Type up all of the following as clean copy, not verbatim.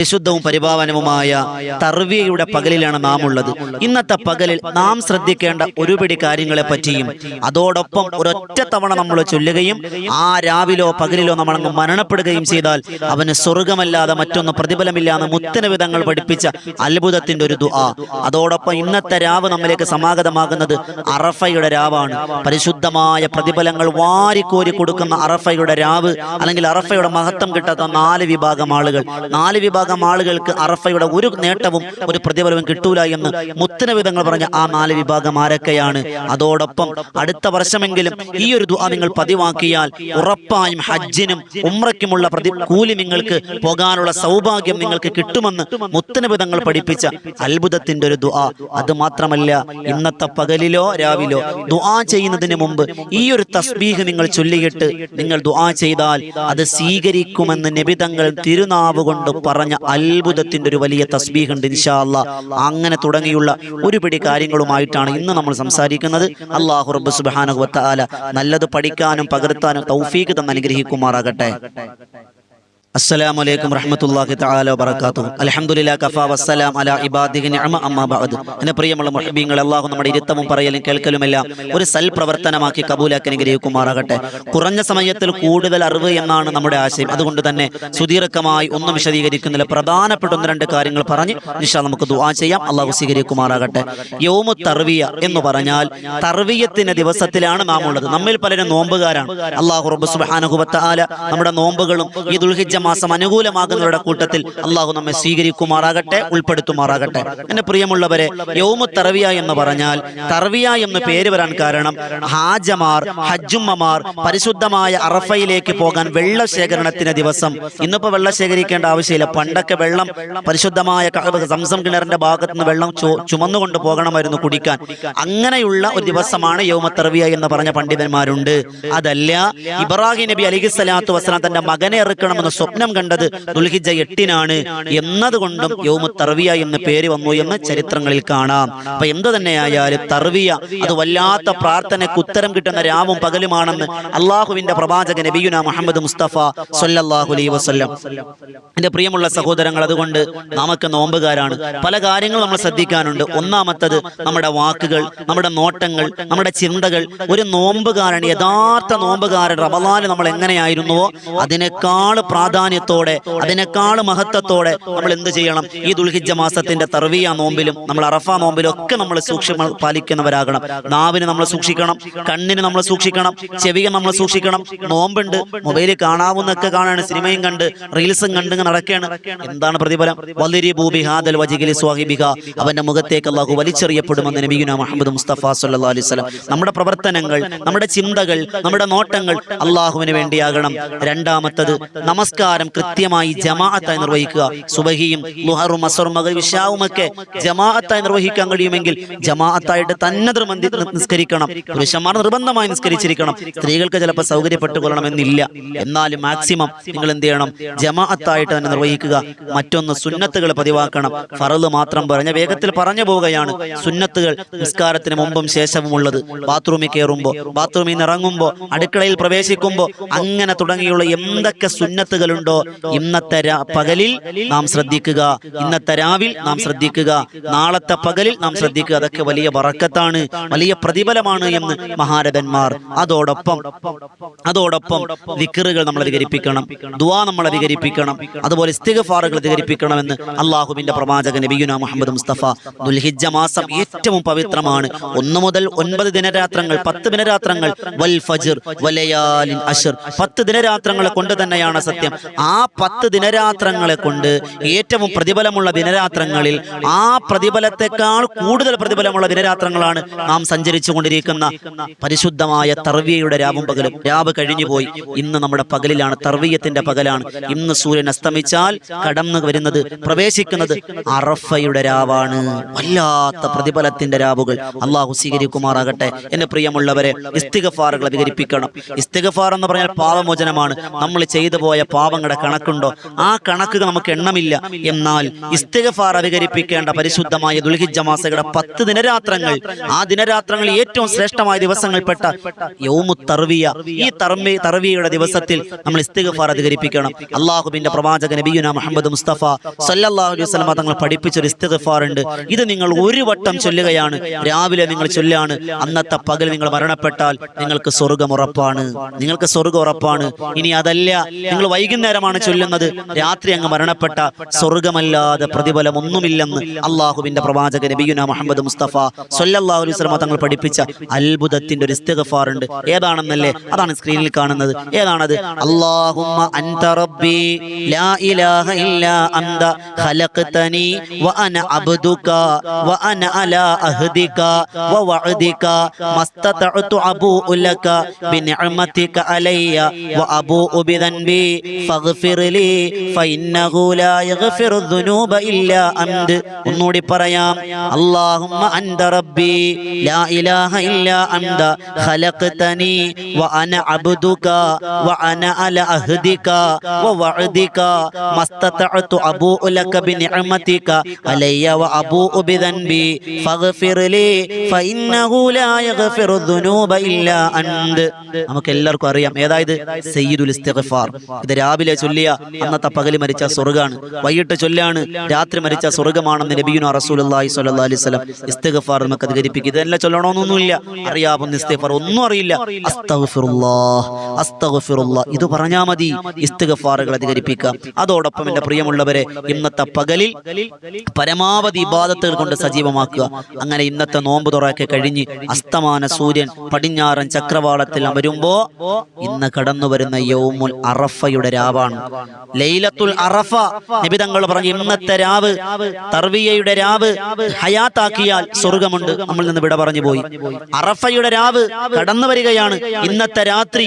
പരിശുദ്ധവും പരിപാവനവുമായ തർവിയയുടെ പകലിലാണ് നാം ഉള്ളത്. ഇന്നത്തെ പകലിൽ നാം ശ്രദ്ധിക്കേണ്ട ഒരുപിടി കാര്യങ്ങളെ പറ്റിയും അതോടൊപ്പം ഒരൊറ്റ തവണ നമ്മൾ ചൊല്ലുകയും ആ രാവിലോ പകലിലോ നമ്മൾ അങ്ങ് മരണപ്പെടുകയും ചെയ്താൽ അവന് സ്വർഗമല്ലാതെ മറ്റൊന്ന് പ്രതിഫലമില്ലാതെ മുത്തനവിധങ്ങൾ പഠിപ്പിച്ച അത്ഭുതത്തിന്റെ ഒരു ദുആ. അതോടൊപ്പം ഇന്നത്തെ രാവ് നമ്മിലേക്ക് സമാഗതമാകുന്നത് അറഫയുടെ രാവാണ്. പരിശുദ്ധമായ പ്രതിഫലങ്ങൾ വാരിക്കോരി കൊടുക്കുന്ന അറഫയുടെ രാവ്, അല്ലെങ്കിൽ അറഫയുടെ മഹത്വം കിട്ടാത്ത 4 വിഭാഗം ആളുകൾ. 4 വിഭാഗം ആളുകൾക്ക് അറഫയുടെ ഒരു നേട്ടവും ഒരു പ്രതിഫലവും കിട്ടൂല എന്ന് മുത്തനവിധങ്ങൾ പറഞ്ഞ ആ 4 വിഭാഗം ആരൊക്കെയാണ്? അതോടൊപ്പം അടുത്ത വർഷമെങ്കിലും ഈ ഒരു ദുആ നിങ്ങൾ പതിവാക്കിയാൽ ഉറപ്പായും ഹജ്ജിനും ഉംറയ്ക്കുമുള്ള കൂലി നിങ്ങൾക്ക് പോകാനുള്ള സൗഭാഗ്യം നിങ്ങൾക്ക് കിട്ടുമെന്ന് മുത്തനവിധങ്ങൾ പഠിപ്പിച്ച അത്ഭുതത്തിന്റെ ഒരു ദുആ. അത് മാത്രമല്ല, ഇന്നത്തെ പകലിലോ രാവിലോ ദുആ ചെയ്യുന്നതിന് മുമ്പ് ഈ ഒരു തസ്ബീഹ് നിങ്ങൾ ചൊല്ലിയിട്ട് നിങ്ങൾ ദുആ ചെയ്താൽ അത് സ്വീകരിക്കുമെന്ന് നബിതങ്ങൾ തിരുനാവ് കൊണ്ട് പറഞ്ഞ അത്ഭുതത്തിന്റെ ഒരു വലിയ തസ്ബീഹ് ഉണ്ട് ഇൻഷാ അല്ലാഹ്. അങ്ങനെ തുടങ്ങിയുള്ള ഒരുപിടി കാര്യങ്ങളുമായിട്ടാണ് ഇന്ന് നമ്മൾ സംസാരിക്കുന്നത്. അല്ലാഹു റബ്ബ് സുബ്ഹാനഹു വ തആല നല്ലത് പഠിക്കാനും പകർത്താനും തൗഫീഖ് തന്ന് അനുഗ്രഹിക്കുമാറാകട്ടെ. അസ്സലാമു അലൈക്കും റഹ്മത്തുള്ളാഹി തആല വബറകാതുഹു. അൽഹംദുലില്ലാഹി കഫാ വസ്സലാം അലാ ഇബാദിഹി നിഅമ അമ്മാ ബഅദ്. എന്നെ പ്രിയമുള്ള മുഹബ്ബീങ്ങളെ, അല്ലാഹു നമ്മുടെ ഇരുത്തവും പറയലും കേൾക്കലുമെല്ലാം ഒരു സൽപ്രവർത്തനമാക്കി കബൂലാക്കി അനുഗ്രഹിക്കുമാറാകട്ടെ. കുറഞ്ഞ സമയത്തിൽ കൂടുതൽ അറിവ് എന്നാണ് നമ്മുടെ ആശയം. അതുകൊണ്ട് തന്നെ സുദീർഘമായി ഒന്നും വിശദീകരിക്കുന്നില്ല. പ്രധാനപ്പെട്ട 1-2 കാര്യങ്ങൾ പറഞ്ഞ് ഇൻഷാ അല്ലാഹ് നമുക്ക് ദുആ ചെയ്യാം. അല്ലാഹു സ്വീകരിക്കുമാറാകട്ടെ. യൗമു തർവിയ എന്ന് പറഞ്ഞാൽ തർവിയത്തിന്റെ ദിവസത്തിലാണ് നാം ഉള്ളത്. നമ്മിൽ പലരും നോമ്പുകാരാണ്. അല്ലാഹു റബ്ബ് സുബ്ഹാനഹു വ തആല നമ്മുടെ നോമ്പുകളും ഈ ദുൽഹിജ്ജ മാസം അനുകൂലമാകുന്നവരുടെ കൂട്ടത്തിൽ അള്ളാഹു നമ്മെ സ്വീകരിക്കുമാറാകട്ടെ, ഉൾപ്പെടുത്തുമാറാകട്ടെ. എന്റെ പ്രിയമുള്ളവരെ, യൗമു തർവിയ എന്ന് പറഞ്ഞാൽ, തർവിയ എന്ന് പേര് വരാൻ കാരണം ഹാജമാർ, ഹജ്ജുമ്മമാർ പരിശുദ്ധമായ അറഫയിലേക്ക് പോകാൻ വെള്ള ശേഖരണത്തിന് ദിവസം. ഇന്നിപ്പോ വെള്ളം ശേഖരിക്കേണ്ട ആവശ്യമില്ല. പണ്ടൊക്കെ വെള്ളം പരിശുദ്ധമായ സംസം കിണറിന്റെ ഭാഗത്ത് നിന്ന് വെള്ളം ചുമന്നുകൊണ്ട് പോകണമായിരുന്നു കുടിക്കാൻ. അങ്ങനെയുള്ള ഒരു ദിവസമാണ് യൗമു തർവിയ എന്ന് പറഞ്ഞ പണ്ഡിതന്മാരുണ്ട്. അതല്ല, ഇബ്രാഹിം നബി അലൈഹിസ്സലാത്തു വസ്സലാം തന്റെ മകനെ ഇറക്കണമെന്ന് സ്വപ്നം കണ്ടത് ദുൽഹിജ്ജ 8-നാണ് എന്നതുകൊണ്ടും യൗമു തർവിയ എന്ന് പേര് വന്നു എന്ന് ചരിത്രങ്ങളിൽ കാണാം. അപ്പൊ എന്തു തന്നെയായാലും തർവിയ അത് വല്ലാത്ത പ്രാർത്ഥനയ്ക്ക് ഉത്തരം കിട്ടുന്ന രാവും പകലുമാണെന്ന് അള്ളാഹുവിന്റെ പ്രവാചകൻ നബിയുനാ മുഹമ്മദ് മുസ്തഫ സ്വല്ലല്ലാഹു അലൈഹി വസല്ലം. എന്റെ പ്രിയമുള്ള സഹോദരങ്ങൾ, അതുകൊണ്ട് നമുക്ക് നോമ്പുകാരാണ്. പല കാര്യങ്ങളും നമ്മൾ ശ്രദ്ധിക്കാനുണ്ട്. ഒന്നാമത്തത് നമ്മുടെ വാക്കുകൾ, നമ്മുടെ നോട്ടങ്ങൾ, നമ്മുടെ ചിന്തകൾ. ഒരു നോമ്പുകാരൻ, യഥാർത്ഥ നോമ്പുകാരൻ റമളാനിൽ നമ്മൾ എങ്ങനെയായിരുന്നുവോ അതിനേക്കാൾ പ്രാധാന്യത്തോടെ, അതിനേക്കാൾ മഹത്വത്തോടെ നമ്മൾ എന്ത് ചെയ്യണം? ഈ ദുൽഹിജ്ജ മാസത്തിന്റെ തർവിയ നോമ്പിലും നമ്മൾ അറഫ നോമ്പിലും ഒക്കെ നമ്മൾ സൂക്ഷ്മ പാലിക്കുന്നവരാകണം. നാവിന് നമ്മൾ സൂക്ഷിക്കണം, കണ്ണിന് നമ്മൾ സൂക്ഷിക്കണം, ചെവിയെ നമ്മൾ സൂക്ഷിക്കണം. നോമ്പുണ്ട്, മൊബൈലിൽ കാണാവുന്നൊക്കെ കാണാണ്, സിനിമയും കണ്ട് റീൽസും കണ്ട് നടക്കുകയാണ്. എന്താണ് പ്രതിഫലം? വളിരിബൂ ബിഹാദൽ വജ്ഹിലി സ്വാഹിബിഹ, അവന്റെ മുഖത്തേക്ക് അല്ലാഹു വലിച്ചെറിയപ്പെടുമെന്ന് നബിയുനാ മുഹമ്മദ് മുസ്തഫ സ്വല്ലല്ലാഹു അലൈഹി വസല്ലം. നമ്മുടെ പ്രവർത്തനങ്ങൾ, നമ്മുടെ ചിന്തകൾ, നമ്മുടെ നോട്ടങ്ങൾ അല്ലാഹുവിന് വേണ്ടിയാകണം. രണ്ടാമത്തത്, നമസ്കാരം കൃത്യമായി ജമാഅത്തായി നിർവഹിക്കുക. സുബഹിയും ളുഹറും അസ്റും മഗ്‌രിബ് ഇശാഉമൊക്കെ ജമാഅത്തായി നിർവഹിക്കാൻ കഴിയുമെങ്കിൽ ജമാഅത്തായിട്ട് തന്നെ നിസ്കരിക്കണം. പുരുഷന്മാർ നിർബന്ധമായി നിസ്കരിച്ചിരിക്കണം. സ്ത്രീകൾക്ക് ചിലപ്പോൾ സൗകര്യപ്പെട്ടുകൊള്ളണമെന്നില്ല. എന്നാലും മാക്സിമം നിങ്ങൾ എന്ത് ചെയ്യണം? ജമാഅത്തായിട്ട് തന്നെ നിർവഹിക്കുക. മറ്റൊന്ന്, സുന്നത്തുകൾ പതിവാക്കണം. ഫർള് മാത്രം പറഞ്ഞ വേഗത്തിൽ പറഞ്ഞു പോവുകയാണ്. സുന്നത്തുകൾ നിസ്കാരത്തിന് മുമ്പും ശേഷവും ഉള്ളത്, ബാത്റൂമിൽ കയറുമ്പോൾ, ബാത്റൂമിൽ നിന്ന് ഇറങ്ങുമ്പോൾ, അടുക്കളയിൽ പ്രവേശിക്കുമ്പോൾ, അങ്ങനെ തുടങ്ങിയുള്ള എന്തൊക്കെ സുന്നത്തുകളുണ്ടോ ഇന്നത്തെ പകലിൽ നാം ശ്രദ്ധിക്കുക. ഇന്നത്തെ രാവിൽ നാം ശ്രദ്ധിക്കുക. നാളത്തെ പകലിൽ നാം ശ്രദ്ധിക്കുക. അതൊക്കെ വലിയ ബറക്കത്താണ്, വലിയ പ്രതിഫലമാണ് എന്ന് മഹാരഥന്മാർ. അതോടൊപ്പം ദിക്റുകൾ നമ്മൾ അധികരിപ്പിക്കണം, ദുആ നമ്മൾ അധികരിപ്പിക്കണം, അതുപോലെ ഇസ്തിഗ്ഫാറുകൾ അധികരിപ്പിക്കണമെന്ന് അള്ളാഹുവിന്റെ പ്രവാചകൻ നബിയുനാ മുഹമ്മദ് മുസ്തഫ. ദുൽഹിജ്ജ മാസം ഏറ്റവും പവിത്രമാണ്. 1 മുതൽ 9 ദിനരാത്രങ്ങൾ, 10 ദിനരാത്രങ്ങൾ, വൽ ഫജ്ർ വലയാലിൻ അശ്ർ, 10 ദിനരാത്രങ്ങളെ കൊണ്ട് തന്നെയാണ് സത്യം. ആ 10 ദിനരാത്രങ്ങളെ കൊണ്ട് ഏറ്റവും പ്രതിഫലമുള്ള ദിനരാത്രങ്ങളിൽ ആ പ്രതിഫലത്തെക്കാൾ കൂടുതൽ പ്രതിഫലമുള്ള ദിനരാത്രങ്ങളാണ് നാം സഞ്ചരിച്ചു കൊണ്ടിരിക്കുന്ന പരിശുദ്ധമായ തർവിയയുടെ രാവും പകലും. രാവ് കഴിഞ്ഞു പോയി, ഇന്ന് നമ്മുടെ പകലിലാണ്, തർവിയത്തിന്റെ പകലാണ്. ഇന്ന് സൂര്യൻ അസ്തമിച്ചാൽ കടന്നു വരുന്നത്, പ്രവേശിക്കുന്നത് അറഫയുടെ രാവാണ്. വല്ലാത്ത പ്രതിഫലത്തിന്റെ രാവുകൾ. അള്ളാഹു സ്വീകരിക്കുമാറാകട്ടെ. എന്റെ പ്രിയമുള്ളവരെ, ഇസ്തിഗ്ഫാറുകൾ അധികരിപ്പിക്കണം. ഇസ്തിഗ്ഫാർ എന്ന് പറഞ്ഞാൽ പാപമോചനമാണ്. നമ്മൾ ചെയ്തു പോയ പാപങ്ങൾ പാവങ്ങളുടെ കണക്കുണ്ടോ? ആ കണക്ക് നമുക്ക് എണ്ണമില്ല. എന്നാൽ ഇസ്തിഗ്ഫാർ അധികരിപ്പിക്കേണ്ട പരിശുദ്ധമായ ദുൽഹിജ്ജ മാസങ്ങളുടെ 10 ദിനരാത്രങ്ങൾ, ആ ദിനരാത്രങ്ങളിൽ ഏറ്റവും ശ്രേഷ്ഠമായ ദിവസങ്ങൾപ്പെട്ട യൗമുത് തർവിയ, ഈ തർവിയയുടെ ദിവസത്തിൽ നമ്മൾ ഇസ്തിഗ്ഫാർ അധികരിപ്പിക്കണം. അല്ലാഹുവിന്റെ പ്രവാചകൻ നബിയുനാ മുഹമ്മദ് മുസ്തഫ സല്ലല്ലാഹു അലൈഹി വസല്ലം തങ്ങൾ പഠിപ്പിച്ചൊരു ഇസ്തിഗ്ഫാർ ഉണ്ട്. ഇത് നിങ്ങൾ ഒരു വട്ടം ചൊല്ലുകയാണ്, രാവിലെ നിങ്ങൾ ചൊല്ലാണ്. അന്നത്തെ പകൽ നിങ്ങൾ മരണപ്പെട്ടാൽ നിങ്ങൾക്ക് സ്വർഗ്ഗം ഉറപ്പാണ്, നിങ്ങൾക്ക് സ്വർഗ്ഗം ഉറപ്പാണ്. ഇനി അതല്ല, നിങ്ങൾ വൈകുന്നേരമാണ് ചൊല്ലുന്നത്, രാത്രി അങ്ങ് മരണപ്പെട്ട സ്വർഗ്ഗമല്ലാതെ പ്രതിഫലം ഒന്നുമില്ലെന്ന് അല്ലാഹുവിന്റെ പ്രവാചകൻ നബിയുനാ മുഹമ്മദ് മുസ്തഫ സല്ലല്ലാഹു അലൈഹി വസല്ലം തങ്ങൾ പഠിപ്പിച്ച അത്ഭുതത്തിന്റെ ഒരു ഇസ്തിഗ്ഫാർ ഉണ്ട്. ഏതാണെന്നല്ലേ? അതാണ് സ്ക്രീനിൽ കാണുന്നത്. ഏതാണത്? അല്ലാഹുമ്മ അൻത റബ്ബി ലാ ഇലാഹ ഇല്ലാ അൻത ഖലഖതനി വ അന അബ്ദുക വ അന അലാ അഹ്ദിക വ വഅദിക മസ്തതഅതു അബൂഉ ലക ബിനിഅമതിക അലയ്യ വ അബൂഉ ബിദൻബി ഫഗ്ഫിർ ലി ഫഇന്നഹു ലാ യഗ്ഫിറു ദുനൂബ ഇല്ലാ അൻത. ഒന്നുകൂടി പറയാം. അല്ലാഹുമ്മ അൻത റബ്ബി ലാ ഇലാഹ ഇല്ലാ അൻത ഖലഖതനി വ അന അബ്ദുക വ അന അലാ അഹ്ദിക വ വഅദിക മസ്തതഅതു അബൂഉ ലക ബിനിഅമതിക അലയ്യ വ അബൂഉ ബിദൻബി ഫഗ്ഫിർ ലി ഫഇന്നഹു ലാ യഗ്ഫിറു ദുനൂബ ഇല്ലാ അൻത. നമുക്ക് എല്ലാവർക്കും അറിയാം ഏതായത്? സയ്യിദുൽ ഇസ്തിഗ്ഫാർ. ഇത് രാവിലെ ചൊല്ലിയ അന്നത്തെ പകൽ മരിച്ച സ്വർഗ്ഗമാണ്, വൈകിട്ട് ചൊല്ലാണ് രാത്രി മരിച്ച സ്വർഗ്ഗമാണെന്ന് നബിയുനാ റസൂലുള്ളാഹി സ്വല്ലല്ലാഹു അലൈഹി വസല്ലം. ഇസ്തിഗ്ഫാർ നമുക്ക് അധികരിപ്പിക്കുക. ഇതെല്ലാം ചൊല്ലണമെന്നൊന്നുമില്ല, അറിയാവുന്ന ഇസ്തിഗ്ഫാർ ഒന്നും അറിയില്ല, അസ്തഗ്ഫിറുല്ലാഹ് അസ്തഗ്ഫിറുല്ലാഹ് ഇത് പറഞ്ഞാൽ മതി. ഇസ്തിഗ്ഫാറുകൾ അധികരിപ്പിക്കുക. അതോടൊപ്പം എൻ്റെ പ്രിയമുള്ളവരെ, ഇന്നത്തെ പകലിൽ പരമാവധി ഇബാദത്തുകൾ കൊണ്ട് സജീവമാക്കുക. അങ്ങനെ ഇന്നത്തെ നോമ്പ് തുറയൊക്കെ കഴിഞ്ഞ് അസ്തമാന സൂര്യൻ പടിഞ്ഞാറൻ ചക്രവാളത്തിൽ അമരുമ്പോ ഇന്ന് കടന്നു വരുന്ന യൗമുൽ അറഫയുടെ രാവാണ്, ലൈലത്തുൽ അറഫ. നബി തങ്ങൾ പറഞ്ഞു, ഇന്നത്തെ രാവ്, തർവിയയുടെ രാവ് ഹയാത്താക്കിയാൽ സ്വർഗമുണ്ട്. നമ്മൾ നിന്ന് വിട പറഞ്ഞു പോയി. അറഫയുടെ രാവ് കടന്നു വരികയാണ്. ഇന്നത്തെ രാത്രി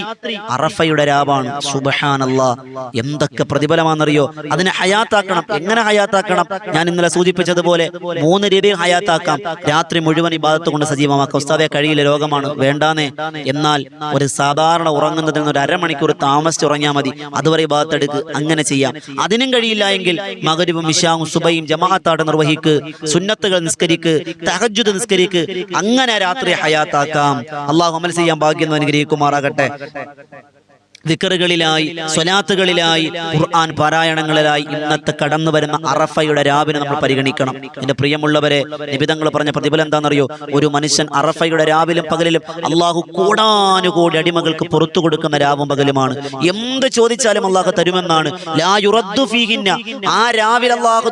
അറഫയുടെ രാവാണ്. സുബ്ഹാനല്ലാഹ്, എന്തൊക്കെ പ്രതിഫലമാണെന്നറിയോ? അതിനെ ഹയാത്താക്കണം. എങ്ങനെ ഹയാത്താക്കണം? ഞാൻ ഇന്നലെ സൂചിപ്പിച്ചതുപോലെ 3 രീതിയിൽ ഹയാത്താക്കാം. രാത്രി മുഴുവൻ ഇബാദത്ത് കൊണ്ട് സജീവമാക്കാം. ഉസ്താദേ കഴിയില്ല, രോഗമാണ്, വേണ്ടാന്നേ. എന്നാൽ ഒരു സാധാരണ ഉറങ്ങുന്നതിൽ നിന്ന് ഒരു അരമണിക്കൂർ താമസിച്ച് ഉറങ്ങിയാൽ മതി, അതുവരെ ഇബാദത്ത് എടുക്ക്. അങ്ങനെ ചെയ്യാം. അതിനും കഴിയില്ല എങ്കിൽ മഗ്രിബും ഇശാഉം സുബഹിയും ജമാഅത്തായിട്ട് നിർവഹിക്ക്, സുന്നത്തുകൾ നിസ്കരിക്ക്, തഹജ്ജുദ് നിസ്കരിക്ക്. അങ്ങനെ രാത്രി ഹയാത്താക്കാം. അല്ലാഹു അമൽ ചെയ്യാൻ ഭാഗ്യം അനുഗ്രഹിക്കുമാറാകട്ടെ. ദിക്റുകളിലായി, സ്വലാത്തുകളിലായി, ഖുർആൻ പാരായണങ്ങളിലായി ഇന്നത്തെ കടന്നു വരുന്ന അറഫയുടെ രാവിനെ നമ്മൾ പരിഗണിക്കണം. എന്റെ പ്രിയമുള്ളവരെ, നബി തങ്ങൾ പറഞ്ഞ പ്രതിഫലം എന്താണെന്നറിയോ? ഒരു മനുഷ്യൻ അറഫയുടെ രാവിലും പകലിലും അള്ളാഹു കോടാനുകോടി അടിമകൾക്ക് പുറത്തു കൊടുക്കുന്ന രാവും പകലുമാണ്. എന്ത് ചോദിച്ചാലും അള്ളാഹു തരുമെന്നാണ്. ലാ യുറദ്ദു ഫീഹിന്ന, ആ രാവിലെ അള്ളാഹു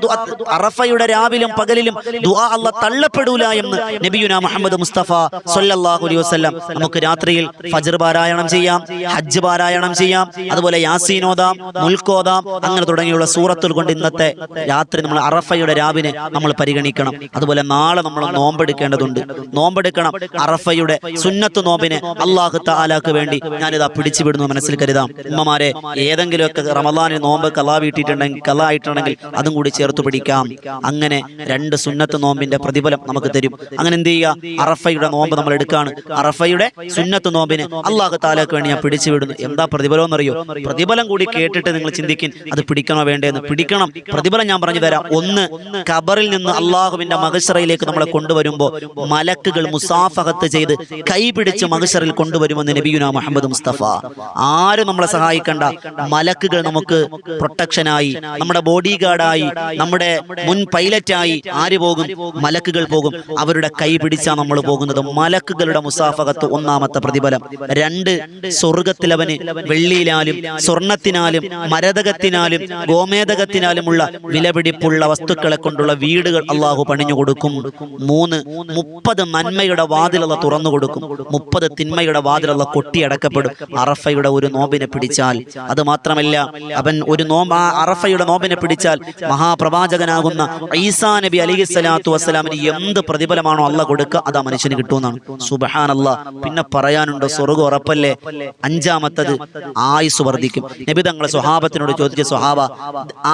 അറഫയുടെ രാവിലും പകലിലും ദുആ അള്ളാഹ് തള്ളപ്പെടൂല എന്ന് നബിയുനാ മുഹമ്മദ് മുസ്തഫ സല്ലല്ലാഹു അലൈഹി വസല്ലം. നമുക്ക് രാത്രിയിൽ ഫജ്ർ പാരായണം ചെയ്യാം, ഹജ്ജ് പാരായണം ചെയ്യാം, അതുപോലെ യാസീൻ ഓതാം, മുൽക്ക് ഓതാം, അങ്ങനെ തുടങ്ങിയുള്ള സൂറത്തുകൾ കൊണ്ട് ഇന്നത്തെ രാത്രി നമ്മൾ അറഫയുടെ രാവിനെ നമ്മൾ പരിഗണിക്കണം. അതുപോലെ നാളെ നമ്മൾ നോമ്പെടുക്കേണ്ടതുണ്ട്. നോമ്പെടുക്കണം. അറഫയുടെ സുന്നത്ത് നോമ്പിനെ അല്ലാഹു തആലാക്ക് വേണ്ടി ഞാനിതാ പിടിച്ചു വിടുന്നു, മനസ്സിൽ കരുതാം. ഉമ്മമാരെ, ഏതെങ്കിലുമൊക്കെ റമളാനിൽ നോമ്പ് കലാ ആയിട്ടുണ്ടെങ്കിൽ അതും കൂടി ചേർത്ത് പിടിക്കാം. അങ്ങനെ 2 സുന്നത്ത് നോമ്പിന്റെ പ്രതിഫലം നമുക്ക് തരും. അങ്ങനെ എന്ത് ചെയ്യുക? അറഫയുടെ നോമ്പ് നമ്മൾ എടുക്കാണ്. അറഫയുടെ സുന്നത്ത് നോമ്പിനെ അല്ലാഹു തആലാക്ക് വേണ്ടി ഞാൻ പിടിച്ചു വിടുന്നു. എന്താ പ്രതിഫലം എന്നറിയോ? പ്രതിഫലം കൂടി കേട്ടിട്ട് നിങ്ങൾ ചിന്തിക്കും, അത് പിടിക്കണോ വേണ്ടേന്ന്. പിടിക്കണം. പ്രതിഫലം ഞാൻ പറഞ്ഞു തരാം. 1, ഖബറിൽ നിന്ന് അള്ളാഹുവിന്റെ മഹ്ശറയിലേക്ക് നമ്മളെ കൊണ്ടുവരുമ്പോൾ മലക്കുകൾ മുസാഫഹത്ത് ചെയ്ത് കൈ പിടിച്ച് മഹ്ശറിൽ കൊണ്ടുവരുമെന്ന് നബിയുനാ മുഹമ്മദ് മുസ്തഫ. ആരും നമ്മളെ സഹായിക്കണ്ട. മലക്കുകൾ നമുക്ക് പ്രൊട്ടക്ഷനായി, നമ്മുടെ ബോഡി ഗാർഡായി, നമ്മുടെ മുൻ പൈലറ്റായി ആര് പോകും? മലക്കുകൾ പോകും. അവരുടെ കൈ പിടിച്ചാണ് നമ്മൾ പോകുന്നത്. മലക്കുകളുടെ മുസാഫഹത്ത് 1ാമത്തെ പ്രതിഫലം. 2, സ്വർഗത്തിലവന് വെള്ളിയിലാലും സ്വർണത്തിനാലും മരതകത്തിനാലും ഗോമേതകത്തിനാലുമുള്ള വിലപിടിപ്പുള്ള വസ്തുക്കളെ കൊണ്ടുള്ള വീടുകൾ അള്ളാഹു പണിഞ്ഞു കൊടുക്കും. 3, 30 നന്മയുടെ വാതിലുള്ള തുറന്നു കൊടുക്കും. 30 തിന്മയുടെ വാതിലുള്ള കൊട്ടിയടക്കപ്പെടും. അറഫയുടെ ഒരു നോമ്പിനെ പിടിച്ചാൽ. അത് മാത്രമല്ല, അവൻ ഒരു നോമ്പ്, ആ അറഫയുടെ നോമ്പിനെ പിടിച്ചാൽ മഹാപ്രവാചകനാകുന്ന ഈസാ നബി അലൈഹിസ്സലാത്തു വസ്സലാമിന് എന്ത് പ്രതിഫലമാണോ അള്ളാഹ് കൊടുക്കുക, അത് ആ മനുഷ്യന് കിട്ടുമെന്നാണ്. സുബ്ഹാനല്ലാഹ്. പിന്നെ പറയാനുണ്ടോ? സ്വർഗ്ഗം ഉറപ്പല്ലേ. 5ാമത്തത് ആയുസ് വർദ്ധിക്കും. നബി തങ്ങൾ സ്വഹാബത്തിനോട് ചോദിച്ച, സ്വഹാബ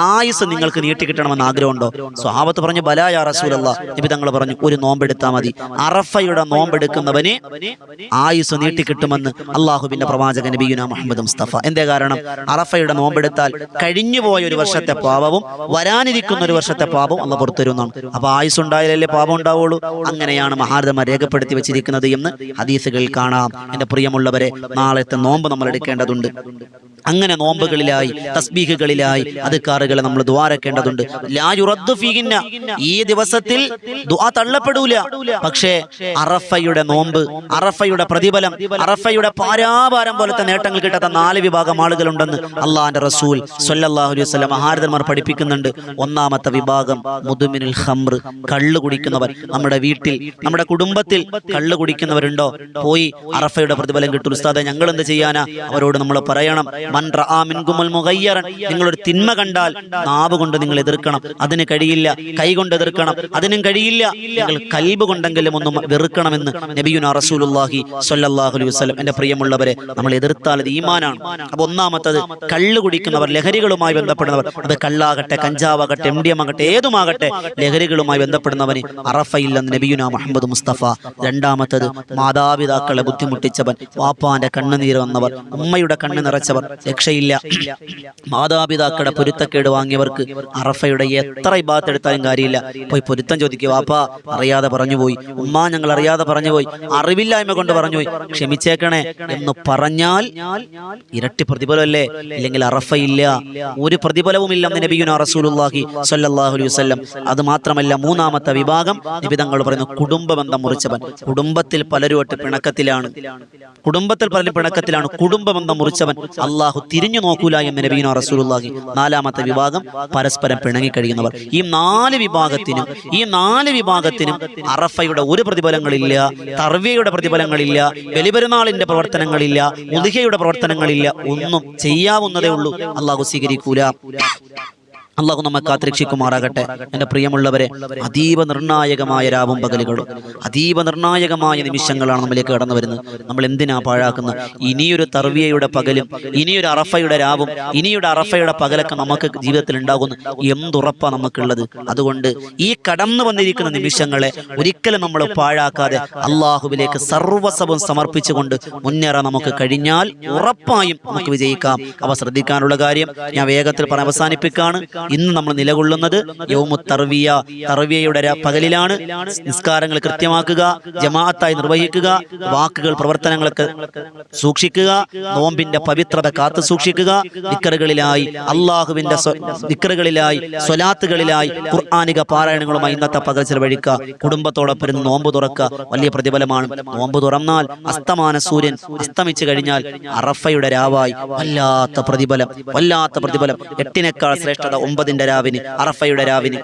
ആയുസ് നിങ്ങൾക്ക് നീട്ടിക്കിട്ടണമെന്ന് ആഗ്രഹമുണ്ടോ? സ്വഹാബത്ത് പറഞ്ഞു, ബലാ യാ റസൂലല്ലാഹ്. നബി തങ്ങൾ പറഞ്ഞു, ഒരു നോമ്പെടുത്താൽ മതി. അറഫയുടെ നോമ്പെടുക്കുന്നവന് ആയുസ് നീട്ടിക്കിട്ടുമെന്ന് അള്ളാഹുവിന്റെ പ്രവാചകൻ നബിയുനാ മുഹമ്മദ് മുസ്തഫ. എന്തേ കാരണം? അറഫയുടെ നോമ്പെടുത്താൽ കഴിഞ്ഞുപോയ ഒരു വർഷത്തെ പാപവും വരാനിരിക്കുന്ന ഒരു വർഷത്തെ പാപവും അള്ളാഹ് പുറത്തുവരുന്നതാണ്. അപ്പൊ ആയുസ് ഉണ്ടായാലല്ലേ പാപം ഉണ്ടാവുള്ളൂ. അങ്ങനെയാണ് മഹാരഥന്മാർ രേഖപ്പെടുത്തി വെച്ചിരിക്കുന്നത് എന്ന് ഹദീസുകളിൽ കാണാം. എന്റെ പ്രിയമുള്ളവരെ, നാളത്തെ നോമ്പ് നമ്മൾ എടുക്കേണ്ടതുണ്ട്. അങ്ങനെ നോമ്പുകളിലായി, തസ്ബീഹുകളിലായി അദ്കാറുകളെ നമ്മൾ ദുആരക്കേണ്ടതുണ്ട്. ലാ യുറദ്ദു ഫീഹിന്ന, ഈ ദിവസത്തിൽ ദുആ തള്ളപ്പെടൂല. പക്ഷേ അറഫയുടെ നോമ്പ്, അറഫയുടെ പ്രതിഫലം, അറഫയുടെ പാരാഭാരം പോലത്തെ നേട്ടങ്ങൾ കിട്ടാത്ത 4 വിഭാഗം ആളുകളുണ്ടെന്ന് അള്ളാഹിന്റെ റസൂൽ സ്വല്ലല്ലാഹു അലൈഹി വസല്ലം മഹാരഥന്മാർ പഠിപ്പിക്കുന്നുണ്ട്. ഒന്നാമത്തെ വിഭാഗം മുദ്മിനുൽ ഖംർ, കള്ള് കുടിക്കുന്നവർ. നമ്മുടെ വീട്ടിൽ, നമ്മുടെ കുടുംബത്തിൽ കള്ള് കുടിക്കുന്നവരുണ്ടോ? പോയി അറഫയുടെ പ്രതിഫലം കിട്ടും. ഉസ്താദേ, ഞങ്ങൾ എന്ത് ചെയ്യാനാ? അവരോട് നമ്മൾ പറയണം, മൻ റആ മിൻകുമുൽ മുഗയ്യറൻ, നിങ്ങളൊരു തിന്മ കണ്ടാൽ നാവ് കൊണ്ട് നിങ്ങൾ എതിർക്കണം. അതിന് കഴിയില്ല. കൈ കൊണ്ട് എതിർക്കണം, അതിനും കഴിയില്ല. നിങ്ങൾ കൽബ് കൊണ്ടെങ്കിലും ഒന്ന് വെറുക്കണമെന്ന് നബിയുനാ റസൂലുള്ളാഹി സ്വല്ലല്ലാഹു അലൈഹി വസല്ലം. എന്റെ പ്രിയമുള്ളവരെ, നമ്മൾ എതിർത്താൽ അത് ഈമാനാണ്. അപ്പൊ ഒന്നാമത്തത് കള്ള് കുടിക്കുന്നവർ, ലഹരികളുമായി ബന്ധപ്പെടുന്നവർ. അത് കള്ളാകട്ടെ, കഞ്ചാവാകട്ടെ, MDM ആകട്ടെ, ഏതുമാകട്ടെ, ലഹരികളുമായി ബന്ധപ്പെടുന്നവന് അറഫയില്ലെന്ന് നബിയുനാ മുഹമ്മദ് മുസ്തഫ. രണ്ടാമത്തത് മാതാപിതാക്കളെ ബുദ്ധിമുട്ടിച്ചവൻ, വാപ്പാന്റെ കണ്ണുനീര് വന്നവർ, ഉമ്മയുടെ കണ്ണ് നിറച്ചവർ, രക്ഷയില്ല. മാതാപിതാക്കളുടെ പൊരുത്തക്കേട് വാങ്ങിയവർക്ക് അറഫയുടെ എത്ര ഇബാദത്ത് എടുത്താലും കാര്യമില്ല. പോയി പൊരുത്തം ചോദിക്കുക, വാപ്പാ അറിയാതെ പറഞ്ഞുപോയി, ഉമ്മ ഞങ്ങൾ അറിയാതെ പറഞ്ഞുപോയി, അറിവില്ലായ്മ കൊണ്ട് പറഞ്ഞുപോയി, ക്ഷമിച്ചേക്കണേ എന്ന് പറഞ്ഞാൽ ഇരട്ടി പ്രതിഫലമല്ലേ? ഇല്ലെങ്കിൽ അറഫയില്ല, ഒരു പ്രതിഫലവും ഇല്ലെന്ന് നബിയുനാ റസൂലുള്ളാഹി സ്വല്ലല്ലാഹു അലൈഹി വസല്ലം. അത് മാത്രമല്ല, മൂന്നാമത്തെ വിഭാഗം നബി തങ്ങൾ പറയുന്നു, കുടുംബ ബന്ധം മുറിച്ചവൻ. കുടുംബത്തിൽ പലരുമായിട്ട് പിണക്കത്തിലാണ്, കുടുംബ ബന്ധം മുറിച്ചവൻ അള്ളാഹു തിരിഞ്ഞു നോക്കൂല എന്ന് നബിയുനാ റസൂലുള്ളാഹി. നാലാമത്തെ വിഭാഗം പരസ്പരം പിണങ്ങി കഴിയുന്നവർ. ഈ 4 വിഭാഗത്തിനും അറഫയുടെ ഒരു പ്രതിഫലങ്ങളില്ല, തർവിയയുടെ പ്രതിഫലങ്ങളില്ല, ബലിപെരുന്നാളിന്റെ പ്രവർത്തനങ്ങളില്ല, ഉദ്ഹിയയുടെ പ്രവർത്തനങ്ങളില്ല. ഒന്നും ചെയ്യാവുന്നതേ ഉള്ളൂ, അള്ളാഹു സ്വീകരിക്കൂല. അള്ളാഹു നമ്മെ കാത്തുരക്ഷിക്കുമാറാകട്ടെ. എൻ്റെ പ്രിയമുള്ളവരെ, അതീവ നിർണായകമായ രാവും പകലുകളും, അതീവ നിർണായകമായ നിമിഷങ്ങളാണ് നമ്മളിലേക്ക് കടന്നു വരുന്നത്. നമ്മൾ എന്തിനാ പാഴാക്കുന്നത്? ഇനിയൊരു തർവിയയുടെ പകലും, ഇനിയൊരു അറഫയുടെ രാവും, ഇനിയൊരു അറഫയുടെ പകലൊക്കെ നമുക്ക് ജീവിതത്തിൽ ഉണ്ടാകുന്നു. എന്തുറപ്പാണ് നമുക്കുള്ളത്? അതുകൊണ്ട് ഈ കടന്നു വന്നിരിക്കുന്ന നിമിഷങ്ങളെ ഒരിക്കലും നമ്മൾ പാഴാക്കാതെ അള്ളാഹുവിലേക്ക് സർവ്വസ്വം സമർപ്പിച്ചുകൊണ്ട് മുന്നേറാൻ നമുക്ക് കഴിഞ്ഞാൽ ഉറപ്പായും നമുക്ക് വിജയിക്കാം. അവ ശ്രദ്ധിക്കാനുള്ള കാര്യം ഞാൻ വേഗത്തിൽ പറഞ്ഞ് അവസാനിപ്പിക്കാണ്. ഇന്ന് നമ്മൾ നിലകൊള്ളുന്നത് യൗമു തർവിയ, തർവിയയുടെ പകലിലാണ്. നിസ്കാരങ്ങൾ കൃത്യമാക്കുക, ജമാഅത്തായി നിർവഹിക്കുക, വാക്കുകൾ പ്രവർത്തനങ്ങളൊക്കെ സൂക്ഷിക്കുക, നോമ്പിന്റെ പവിത്രത കാത്തു സൂക്ഷിക്കുക, ദിക്റുകളിലായി, അള്ളാഹുവിന്റെ ദിക്റുകളിലായി, സ്വലാത്തുകളിലായി, ഖുർആനിക പാരായണങ്ങളുമായി ഇന്നത്തെ പകൽ ചെലവഴിക്കുക. കുടുംബത്തോടൊപ്പം ഇരുന്ന് നോമ്പ് തുറക്കുക, വലിയ പ്രതിഫലമാണ്. നോമ്പ് തുറന്നാൽ അസ്തമാന സൂര്യൻ അസ്തമിച്ചു കഴിഞ്ഞാൽ അറഫയുടെ രാവായി വല്ലാത്ത പ്രതിഫലം. 8-നേക്കാൾ ശ്രേഷ്ഠത 9-ന്റെ രാവിന്, അറഫയുടെ രാവിന്.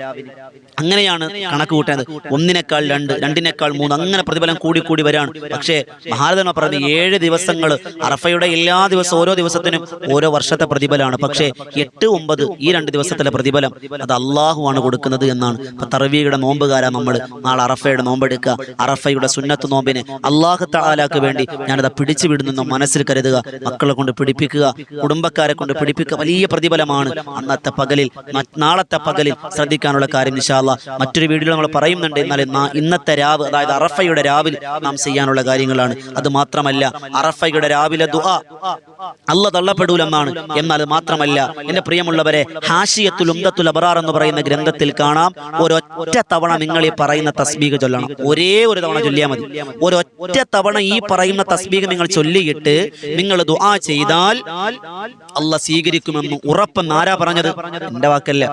അങ്ങനെയാണ് കണക്ക് കൂട്ടുന്നത്. 1-നേക്കാൾ 2, 2-നേക്കാൾ 3, അങ്ങനെ പ്രതിഫലം കൂടി വരാണ്. പക്ഷേ മഹാരഥന്മാർ പറഞ്ഞ 7 ദിവസങ്ങൾ, അറഫയുടെ എല്ലാ ദിവസവും ഓരോ ദിവസത്തിനും ഓരോ വർഷത്തെ പ്രതിഫലമാണ്. പക്ഷേ 8, 9 ഈ 2 ദിവസത്തിലെ പ്രതിഫലം അത് അള്ളാഹുവാണ് കൊടുക്കുന്നത് എന്നാണ്. അപ്പൊ തർവിയയുടെ നോമ്പുകാരാ നമ്മൾ. നാളെ അറഫയുടെ നോമ്പെടുക്കുക. അറഫയുടെ സുന്നത്ത് നോമ്പിനെ അള്ളാഹു തആലാക്ക് വേണ്ടി ഞാനത് പിടിച്ചു വിടുന്നു മനസ്സിൽ കരുതുക. മക്കളെ കൊണ്ട് പിടിപ്പിക്കുക, കുടുംബക്കാരെ കൊണ്ട് പിടിപ്പിക്കുക. വലിയ പ്രതിഫലമാണ് അന്നത്തെ പകലിൽ. നാളത്തെ പകലിൽ ശ്രദ്ധിക്കാനുള്ള കാര്യം ഇൻഷാ അല്ലാഹ് മറ്റൊരു വീഡിയോയിൽ നമ്മൾ പറയുന്നുണ്ട്. എന്നാൽ ഇന്നത്തെ രാവ്, അതായത് അറഫയുടെ രാവിൽ നാം ചെയ്യാനുള്ള കാര്യങ്ങളാണ്. അത് മാത്രമല്ല, അറഫയുടെ രാവിലെ ദുആ അല്ലാഹ് തള്ളപ്പെടൂലെന്നാണ്. എന്നാൽ അത് മാത്രമല്ല എന്റെ പ്രിയമുള്ളവരെ, ഹാഷിയത്തുൽ ഉംദത്തുൽ അബ്റാർ എന്ന് പറയുന്ന ഗ്രന്ഥത്തിൽ കാണാം, ഒരൊറ്റ തവണ നിങ്ങൾ ഈ പറയുന്ന തസ്ബീഹ് ചൊല്ലണം. ഒരേ ഒരു തവണ ചൊല്ലിയാൽ മതി. ഒരൊറ്റ തവണ ഈ പറയുന്ന തസ്ബീഹ് നിങ്ങൾ ചൊല്ലിയിട്ട് നിങ്ങൾ ദുആ ചെയ്താൽ അല്ലാഹ് സ്വീകരിക്കുമെന്ന് ഉറപ്പെന്ന് ആരാ പറഞ്ഞത്? എന്റെ വാക്കല്ല,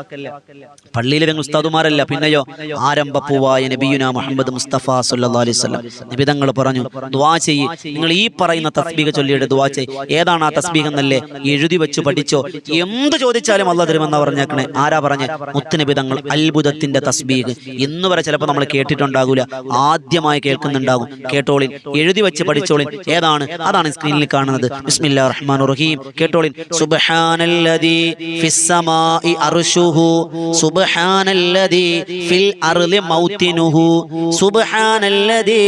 പള്ളിയിലെ ഉസ്താദുമാരല്ല, പിന്നെയോ ആരംഭപ്പൂവായ നബിയുനാ മുഹമ്മദ് മുസ്തഫ സല്ലല്ലാഹു അലൈഹി വസല്ലം. നബി തങ്ങൾ പറഞ്ഞു, ദുആ ചെയ്യ്, നിങ്ങൾ ഈ പറയുന്ന തസ്ബീഹ് ചൊല്ലിയിട്ട് ദുആ ചെയ്യ്. ഏതാണ് ആ തസ്ബീഹ് എന്നല്ലേ? എഴുതി വെച്ച് പഠിച്ചോ, എന്ത് ചോദിച്ചാലും അല്ലാഹ് തരുമെന്നാ പറഞ്ഞേക്കണേ. ആരാ പറഞ്ഞ? മുത്തുനബി തങ്ങൾ. അത്ഭുതത്തിന്റെ തസ്ബീഹ് ഇന്ന് വരെ ചിലപ്പോൾ നമ്മൾ കേട്ടിട്ടുണ്ടാകൂല, ആദ്യമായി കേൾക്കുന്നുണ്ടാകും. കേട്ടോളിൻ, എഴുതി വെച്ച് പഠിച്ചോളിൻ. ഏതാണ്? അതാണ് സ്ക്രീനിൽ കാണുന്നത്. ബിസ്മില്ലാഹിർ റഹ്മാനിർ റഹീം. കേട്ടോളിൻ. സുബ്ഹാനല്ലദീ ഫിസ്സമാഇ അർശുഹു സുബ്ഹാനല്ലദീ ഫിൽ അർളി മൗതിനുഹു സുബ്ഹാനല്ലദീ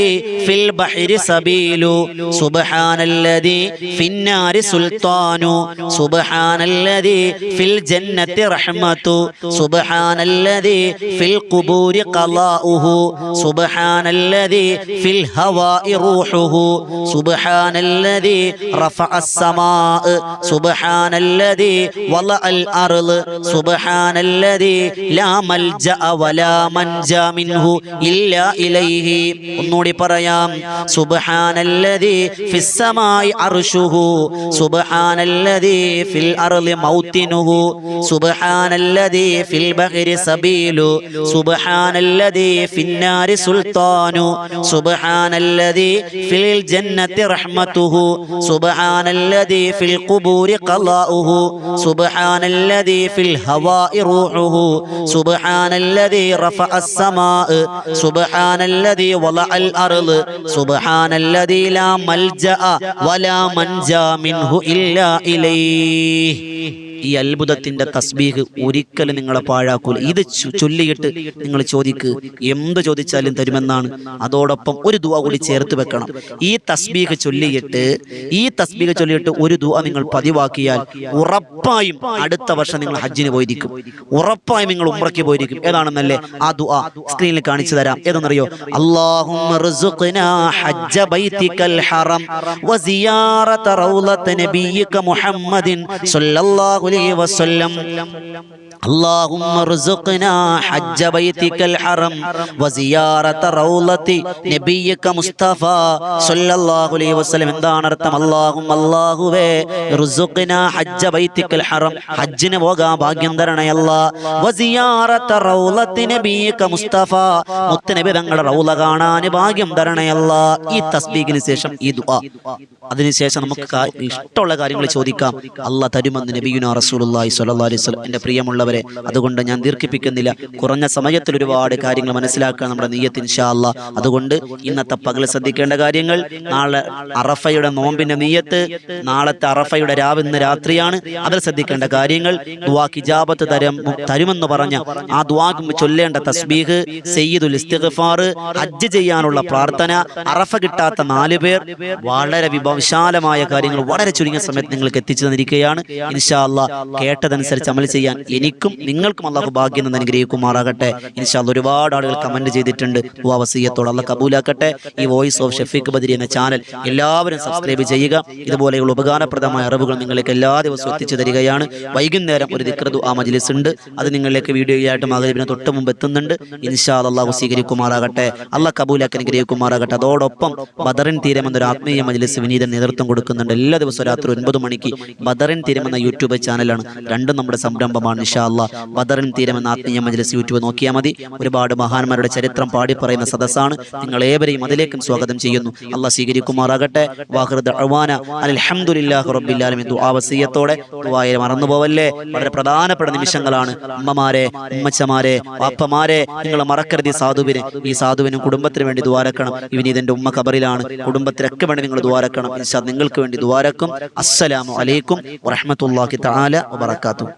ഫിൽ ബഹരി സബീലു സുബ്ഹാനല്ലദീ ഫിന്നാരി സുൽത്താനു സുബ്ഹാനല്ലദീ ഫിൽ ജന്നത്തി റഹ്മതു സുബ്ഹാനല്ലദീ ഫിൽ ഖുബൂരി ഖലാഉഹു സുബ്ഹാനല്ലദീ ഫിൽ ഹവാഇ റൂഹുഹു സുബ്ഹാനല്ലദീ റഫഅസ് സമാഅ സുബ്ഹാനല്ലദീ വലഅൽ അർള് സുബ്ഹാനല്ലദീ ലാ മൽജഅ വലാ മൻജാ മിൻഹു ഇല്ലാ ഇലൈഹി. ഒന്നുകൂടി പറയാം. സുബ്ഹാനല്ലദീ ഫിസ് സമായി അർശുഹു സുബ്ഹാനല്ലദീ ഫിൽ അർളി മൗതിനുഹു സുബ്ഹാനല്ലദീ ഫിൽ ബഹരി സബീലു സുബ്ഹാനല്ലദീ ഫിന്നാരി സുൽത്താനു സുബ്ഹാനല്ലദീ ഫിൽ ജന്നത്തി റഹ്മതുഹു സുബ്ഹാനല്ലദീ ഫിൽ ഖുബൂരി ഖലാഉഹു സുബ്ഹാനല്ലദീ ഫിൽ ഹവാഇ റൂഹുഹു സുബ്ഹാനല്ലദീ റഫഅസ് സമാഅ സുബ്ഹാനല്ലദീ വലഅൽ അർള് സുബ്ഹാനല്ലദീ ലാ മൽജഅ വലാ മൻജാ മിൻഹു ഇല്ലാ ഇലൈഹി. ഈ അത്ഭുതത്തിന്റെ തസ്ബീഹ് ഒരിക്കലും നിങ്ങളെ പാഴാക്കൂല. ഇത് ചൊല്ലിയിട്ട് നിങ്ങൾ ചോദിക്ക്, എന്ത് ചോദിച്ചാലും തരുമെന്നാണ്. അതോടൊപ്പം ഒരു ദുആ കൂടി ചേർത്ത് വെക്കണം. ഈ തസ്ബീഹ് ചൊല്ലിയിട്ട് ഒരു ദുആ നിങ്ങൾ പതിവാക്കിയാൽ ഉറപ്പായും അടുത്ത വർഷം നിങ്ങൾ ഹജ്ജിന് പോയിരിക്കും, ഉറപ്പായും നിങ്ങൾ ഉംറയ്ക്ക് പോയിരിക്കും. ഏതാണെന്നല്ലേ ആ ദുആ സ്ക്രീനിൽ കാണിച്ചു തരാം. ഏതെന്നറിയോ? അല്ലാഹുമ്മ ർസുഖ്നാ ഹജ്ജ ബൈതിക്കൽ ഹറം വസിയാറത റൗളത നബിയിക മുഹമ്മദിൻ സ്വല്ലല്ലാഹു അലൈഹി വസല്ലം. اللهم ارزقنا حج بيتك الحرم وزيارة روضة نبيك മുസ്തഫ സല്ലല്ലാഹു അലൈഹി വസല്ലം. എന്താണ് അർത്ഥം? അല്ലാഹുവേ ർസുഖ്നാ ഹജ്ജ ബൈതിക്കൽ ഹറം, ഹജ്ജിന് പോകാൻ ഭാഗ്യം തരണേ അല്ലാഹ്. വസിയാറത റൗളത്തി നബിയിക മുസ്തഫ, മുത്തനബി തങ്ങളുടെ റൗള കാണാൻ ഭാഗ്യം തരണേ അല്ലാഹ്. ഈ തസ്ബീഹിന് ശേഷം ഈ ദുആ, അതിനുശേഷം നമുക്ക് ഇഷ്ടമുള്ള കാര്യങ്ങൾ ചോദിക്കാം. അല്ലാഹ് തരുമെന്ന് നബിയുനാ റസൂലുള്ളാഹി സ്വല്ലല്ലാഹു അലൈഹി വസല്ലം. എൻ്റെ പ്രിയമുള്ളവരെ, അതുകൊണ്ട് ഞാൻ ദീർഘിപ്പിക്കുന്നില്ല. കുറഞ്ഞ സമയത്തിൽ ഒരുപാട് കാര്യങ്ങൾ മനസ്സിലാക്കാൻ നമ്മുടെ നിയ്യത്ത് ഇൻഷാ അല്ലാഹ്. അതുകൊണ്ട് ഇന്നത്തെ പകൽ ശ്രദ്ധിക്കേണ്ട കാര്യങ്ങൾ: നാളെ അറഫയുടെ നോമ്പിന്റെ നിയ്യത്ത്, നാളത്തെ അറഫയുടെ രാവ് ഇന്ന് രാത്രിയാണ്. അതിൽ ശ്രദ്ധിക്കേണ്ട കാര്യങ്ങൾ: ദുആക്ക് ഇജാബത്ത് തരുമെന്ന് പറഞ്ഞ ആ ദുആക്ക് ചൊല്ലേണ്ട തസ്ബീഹ്, സയ്യിദുൽ ഇസ്തിഗ്ഫാർ, ഹജ്ജ് ചെയ്യാനുള്ള പ്രാർത്ഥന, അറഫ കിട്ടാത്ത 4 പേർ, വളരെ വിശാലമായ കാര്യങ്ങൾ വളരെ ചുരുങ്ങിയ സമയത്ത് നിങ്ങൾക്ക് എത്തിച്ചു തന്നിരിക്കുകയാണ്. ഇൻഷാ അല്ലാഹ് കേട്ടതനുസരിച്ച് അമൽ ചെയ്യാൻ എനിക്കും നിങ്ങൾക്കും അല്ലാഹു ഭാഗ്യം തന്ന് അനുഗ്രഹിക്കുമാറാകട്ടെ. ഇൻഷാ അല്ലാഹ് ഒരുപാട് ആളുകൾ കമന്റ് ചെയ്തിട്ടുണ്ട്. ദുആ വസിയ്യത്തോടെ അല്ലാഹ് കബൂലാക്കട്ടെ. ഈ വോയിസ് ഓഫ് ഷഫീഖ് ബദരി എന്ന ചാനൽ എല്ലാവരും സബ്സ്ക്രൈബ് ചെയ്യുക. ഇതുപോലെയുള്ള ഉപകാരപ്രദമായ അറിവുകൾ നിങ്ങളിലേക്ക് എല്ലാ ദിവസവും എത്തിച്ചു തരികയാണ്. വൈകുന്നേരം ഒരു ദിക്ർ ദുആ മജ്ലിസ് ഉണ്ട്, അത് നിങ്ങളിലേക്ക് വീഡിയോയായിട്ട് മഗ്‌രിബിന് തൊട്ട് മുമ്പ് എത്തുന്നുണ്ട്. ഇൻഷാ അല്ലാഹ് അല്ലാഹു സ്വീകരിക്കുമാറാകട്ടെ, അല്ലാഹ് കബൂലാക്കി അനുഗ്രഹിക്കുമാറാകട്ടെ. അതോടൊപ്പം ബദറിൻ തീരം എന്നൊരു ആത്മീയ മജ്ലിസ് വിനീതൻ നേതൃത്വം കൊടുക്കുന്നുണ്ട്. എല്ലാ ദിവസവും രാത്രി 9 മണിക്ക് ബദറിൻ തീരം എന്ന യൂട്യൂബ് ചാനലാണ്. രണ്ടും നമ്മുടെ സംരംഭമാണ്. ഇൻഷാ അല്ലാഹ് ബദറിൻ തീരം എന്ന ആത്മീയ മജ്ലിസ് യൂട്യൂബ് നോക്കിയാൽ മതി. ഒരുപാട് മഹാന്മാരുടെ ചരിത്രം പാടി പറയുന്ന സദസ്സാണ്. നിങ്ങളേവരെയും അതിലേക്കും സ്വാഗതം ചെയ്യുന്നു. അല്ലാഹ് സ്വീകരിക്കുമാറാകട്ടെ. വാഖിറു ദഅ്വാന അൽഹംദുലില്ലാഹി റബ്ബിൽ ആലമീൻ. ദുആ വസിയ്യത്തോടെ ദുആയെ മറന്നു പോവല്ലേ. വളരെ പ്രധാനപ്പെട്ട നിമിഷങ്ങളാണ്. ഉമ്മമാരെ, ഉമ്മച്ചമാരെ, വാപ്പമാരെ, നിങ്ങൾ മറക്കരുത് ഈ സാധുവിനെ. ഈ സാധുവിനും കുടുംബത്തിന് വേണ്ടി ദുആരക്കണം. ഇവനിതെന്റെ ഉമ്മ ഖബറിലാണ്, കുടുംബത്തിനൊക്കെ വേണ്ടി നിങ്ങൾ ദുആരക്കണം. ഇൻഷാ നിങ്ങൾക്ക് വേണ്ടി ദുആരക്കും. അസ്സലാമു അലൈക്കും വറഹ്മത്തുള്ളാഹി തആല വബറകാതുഹു.